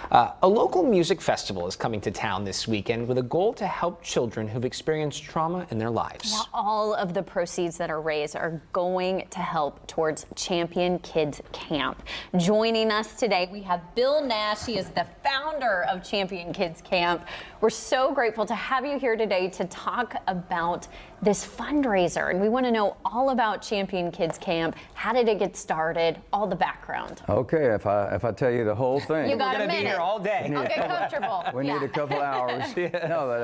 A local music festival is coming to town this weekend with a goal to help children who've experienced trauma in their lives. Now, all of the proceeds that are raised are going to help towards Champion Kids Camp. Joining us today, we have Bill Nash. He is the founder of Champion Kids Camp. We're so grateful to have you here today to talk about this fundraiser, and we want to know all about Champion Kids Camp. How did it get started? All the background. Okay, if I tell you the whole thing, You got We're going to be here all day. I'll get comfortable. we need a couple hours. No, but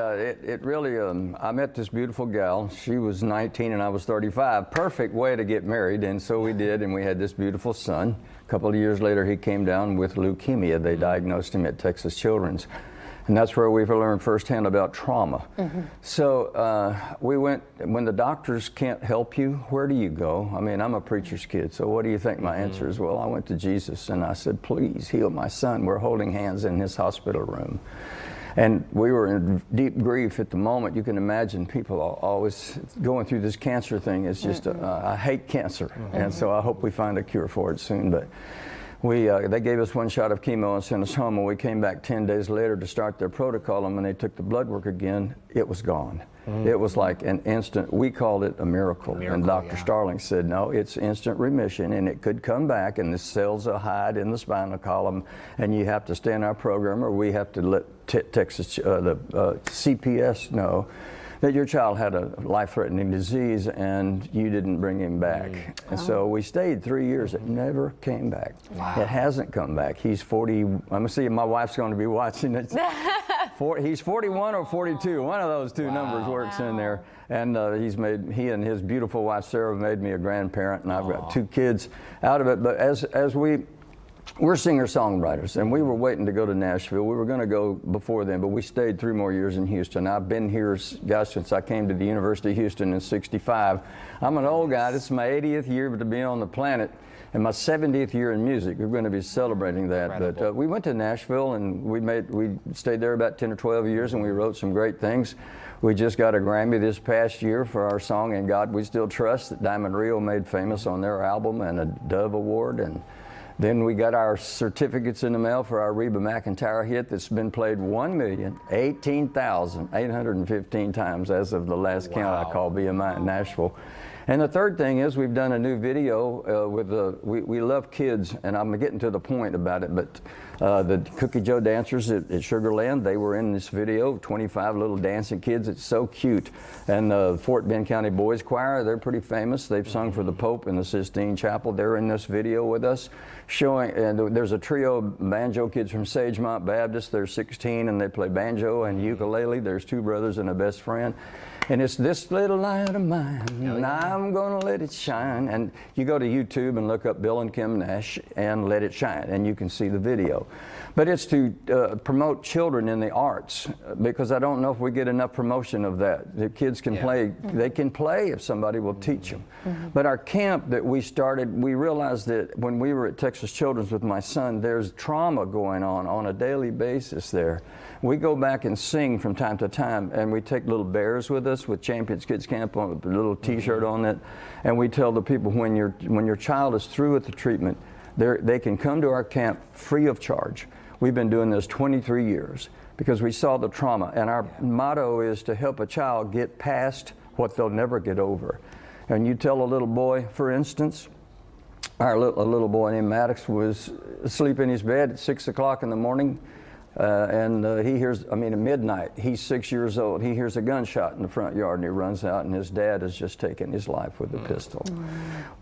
it really, I met this beautiful gal. She was 19 and I was 35. Perfect way to get married, and so we did, and we had this beautiful son. A couple of years later, he came down with leukemia. They diagnosed him at Texas Children's. And that's where we've learned firsthand about trauma. So we went, when the doctors can't help you, where do you go? I mean, I'm a preacher's kid, so what do you think my answer is? Well, I went to Jesus and I said, please heal my son. We're holding hands in his hospital room. And we were in deep grief at the moment. You can imagine people are always going through this cancer thing. It's just, I hate cancer. And so I hope we find a cure for it soon. But they gave us one shot of chemo and sent us home, and we came back 10 days later to start their protocol, and when they took the blood work again, it was gone. It was like an instant, we called it a miracle, and Dr. Starling said, no, it's instant remission, and it could come back, and the cells will hide in the spinal column, and you have to stay in our program, or we have to let Texas, the CPS know that your child had a life-threatening disease and you didn't bring him back. And so we stayed 3 years. It never came back. Wow. It hasn't come back. He's 40. I'm gonna see if my wife's going to be watching it. He's 41 or 42. One of those two numbers works in there. And he and his beautiful wife Sarah made me a grandparent, and I've got 2 kids out of it. But we're singer-songwriters, and we were waiting to go to Nashville. We were going to go before then, but we stayed 3 more years in Houston. I've been here, guys, since I came to the University of Houston in '65. I'm an old guy. This is my 80th year to be on the planet, and my 70th year in music. We're going to be celebrating that. Incredible. But we went to Nashville, and we stayed there about 10 or 12 years, and we wrote some great things. We just got a Grammy this past year for our song, "In God We Still Trust," that Diamond Rio made famous on their album, and a Dove Award. And then we got our certificates in the mail for our Reba McEntire hit that's been played 1,018,815 times as of the last count I called BMI in Nashville. And the third thing is we've done a new video we love kids, and I'm getting to the point about it, but the Cookie Joe dancers at Sugarland, they were in this video, 25 little dancing kids. It's so cute. And the Fort Bend County Boys Choir, they're pretty famous. They've sung for the Pope in the Sistine Chapel. They're in this video with us, showing, and there's a trio of banjo kids from Sagemont Baptist. They're 16 and they play banjo and ukulele. There's 2 brothers and a best friend. And it's this little light of mine, and I'm gonna let it shine. And you go to YouTube and look up Bill and Kim Nash and Let It Shine, and you can see the video. But it's to promote children in the arts, because I don't know if we get enough promotion of that. The kids can play, they can play if somebody will teach them. But our camp that we started, we realized that when we were at Texas Children's with my son, there's trauma going on a daily basis there. We go back and sing from time to time, and we take little bears with us with Champions Kids Camp on a little T-shirt on it, and we tell the people when your child is through with the treatment, they can come to our camp free of charge. We've been doing this 23 years because we saw the trauma, and our motto is to help a child get past what they'll never get over. And you tell a little boy, for instance, a little boy named Maddox was asleep in his bed at 6 o'clock in the morning. He hears, at midnight, he's 6 years old. He hears a gunshot in the front yard, and he runs out, and his dad has just taken his life with a pistol.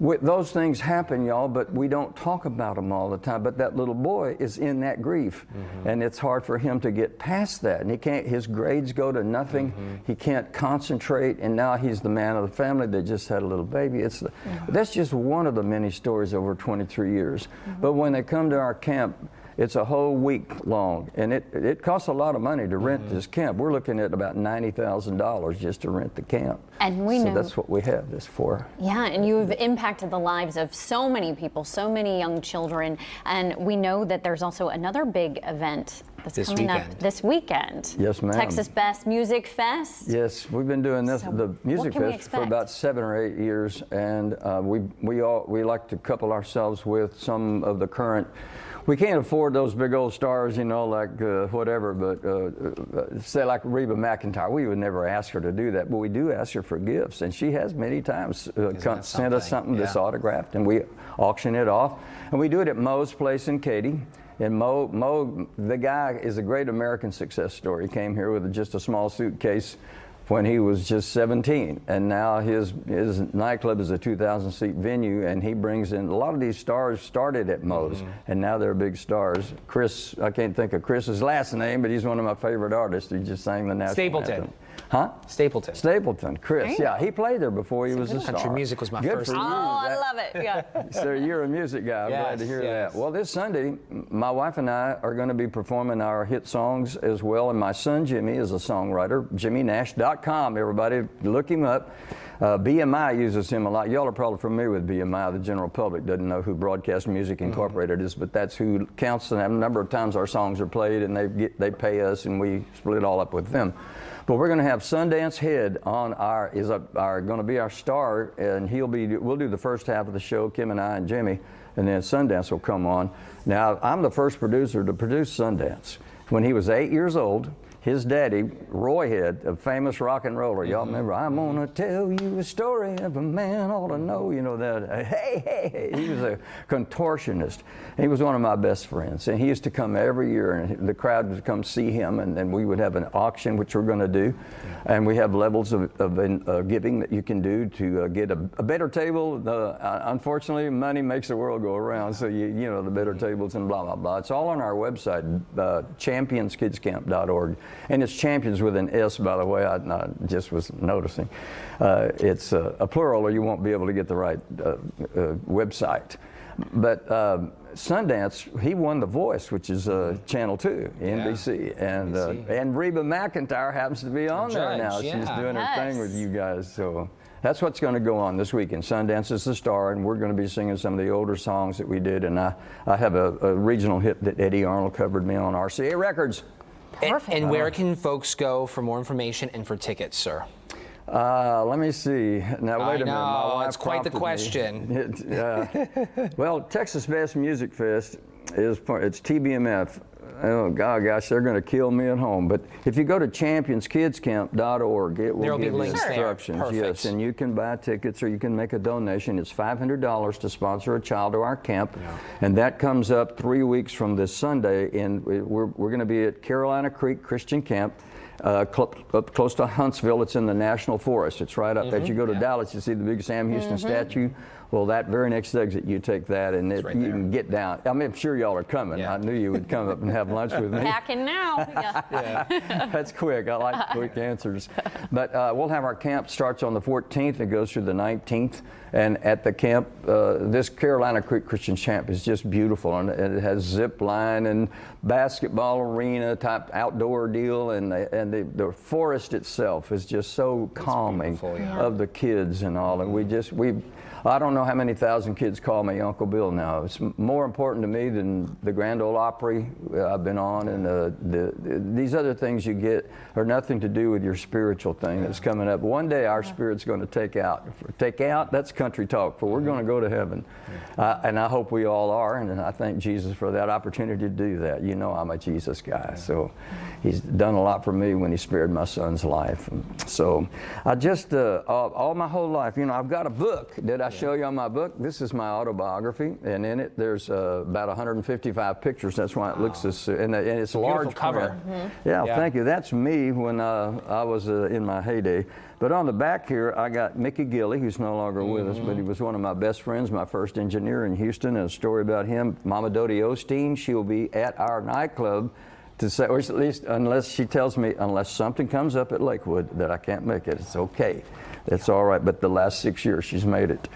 Those things happen, y'all, but we don't talk about them all the time. But that little boy is in that grief, and it's hard for him to get past that. And he can't, his grades go to nothing. He can't concentrate, and now he's the man of the family that just had a little baby. That's just one of the many stories over 23 years. But when they come to our camp, it's a whole week long, and it costs a lot of money to rent this camp. We're looking at about $90,000 just to rent the camp. And we know that's what we have this for. Yeah, and you've impacted the lives of so many people, so many young children, and we know that there's also another big event that's coming up this weekend. Yes, ma'am. Texas Best Music Fest. Yes, we've been doing this, the Music Fest, for about 7 or 8 years, and we like to couple ourselves with some of the current we can't afford those big old stars, you know, like whatever, but say like Reba McEntire, we would never ask her to do that, but we do ask her for gifts, and she has many times sent us something that's autographed, and we auction it off, and we do it at Mo's place in Katy. And Mo, the guy is a great American success story. He came here with just a small suitcase when he was just 17, and now his nightclub is a 2,000-seat venue, and he brings in a lot of these stars started at Mo's, and now they're big stars. Chris, I can't think of Chris's last name, but he's one of my favorite artists. He just sang the national Stapleton. anthem. Huh? Stapleton. Stapleton, Chris. Yeah, he played there before he was a star. Country music was my Good first. for you. I love it. Yeah. So you're a music guy. I'm glad to hear that. Well, this Sunday, my wife and I are going to be performing our hit songs as well, and my son Jimmy is a songwriter. JimmyNash.com. Everybody, look him up. BMI uses him a lot. Y'all are probably familiar with BMI. The general public doesn't know who Broadcast Music Incorporated is, but that's who counts the number of times our songs are played, and they pay us, and we split it all up with them. But we're going to have Sundance Head on going to be our star, and we'll do the first half of the show, Kim and I and Jimmy, and then Sundance will come on. Now, I'm the first producer to produce Sundance. When he was 8 years old, his daddy, Roy Head, a famous rock and roller, y'all remember, I'm gonna tell you a story of a man ought to know, you know that, hey, hey, hey. He was a contortionist. He was one of my best friends, and he used to come every year, and the crowd would come see him, and then we would have an auction, which we're gonna do, and we have levels of giving that you can do to get a better table. Unfortunately, money makes the world go around, so you know, the better tables and blah, blah, blah. It's all on our website, championskidscamp.org. And it's champions with an S, by the way, I just was noticing. It's a plural, or you won't be able to get the right website. But Sundance, he won The Voice, which is Channel 2, NBC. And Reba McEntire happens to be on there now. She's doing her thing with you guys. So that's what's going to go on this weekend. Sundance is the star, and we're going to be singing some of the older songs that we did. And I have a regional hit that Eddie Arnold covered me on RCA Records. Perfect. And where can folks go for more information and for tickets, sir? Let me see. Now, wait a minute. My wife it's quite the question. Well, Texas Bass Music Fest it's TBMF. Oh, gosh, they're going to kill me at home. But if you go to championskidscamp.org, it will give you instructions. Yes, and you can buy tickets or you can make a donation. It's $500 to sponsor a child to our camp, and that comes up 3 weeks from this Sunday. And we're going to be at Carolina Creek Christian Camp. Up close to Huntsville. It's in the National Forest. It's right up as you go to Dallas, you see the big Sam Houston statue. Well, that very next exit, you take that, and you can get down. I mean, I'm sure y'all are coming. I knew you would come up and have lunch with me. Packing now. That's quick. I like quick answers. But we'll have our camp starts on the 14th. It goes through the 19th. And at the camp, this Carolina Creek Christian Camp is just beautiful. And it has zip line and basketball arena type outdoor deal. And the forest itself is just so calming of the kids and all. And I don't know how many thousand kids call me Uncle Bill now. It's more important to me than the Grand Ole Opry I've been on, and these other things you get are nothing to do with your spiritual thing that's coming up. One day our spirit's going to take out. That's country talk, for we're going to go to heaven. And I hope we all are, and I thank Jesus for that opportunity to do that. You know I'm a Jesus guy, so he's done a lot for me when he spared my son's life. And so I just, all my whole life, you know, I've got a book. Did I show you on my book? This is my autobiography, and in it there's about 155 pictures. That's why it looks this, and it's a large cover. Yeah, thank you. That's me when I was in my heyday. But on the back here, I got Mickey Gilley, who's no longer with us, but he was one of my best friends, my first engineer in Houston, and a story about him. Mama Dodie Osteen, she'll be at our nightclub to say, or at least unless she tells me, unless something comes up at Lakewood that I can't make it, it's okay. It's all right, but the last 6 years she's made it.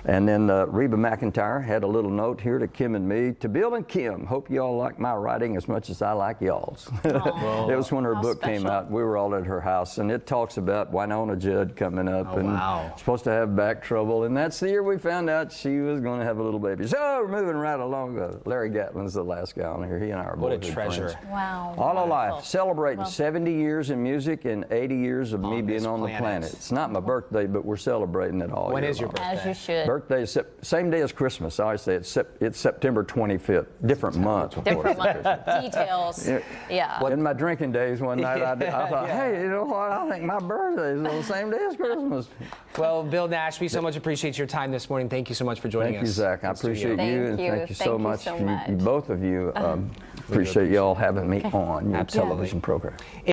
And then Reba McEntire had a little note here to Kim and me. To Bill and Kim, hope you all like my writing as much as I like y'all's. It was when her book came out. We were all at her house, and it talks about Winona Judd coming up and supposed to have back trouble. And that's the year we found out she was going to have a little baby. So we're moving right along. Larry Gatlin's the last guy on here. He and I are both good friends. What a treasure. Wow. All of life, celebrating 70 years in music and 80 years of me being on the planet. It's not my birthday, but we're celebrating it all. When year is your long. birthday? As you should. birthday is same day as Christmas. I always say it's September 25th. Different month. Of Different course. month. Details. Yeah. In my drinking days one night, I thought, hey, you know what? I think my birthday is on the same day as Christmas. Well, Bill Nash, we so much appreciate your time this morning. Thank you so much for joining us. Thank you, Zach. I appreciate you, and thank you so much. Thank you so much. Both of you. Appreciate you all having me on your television program.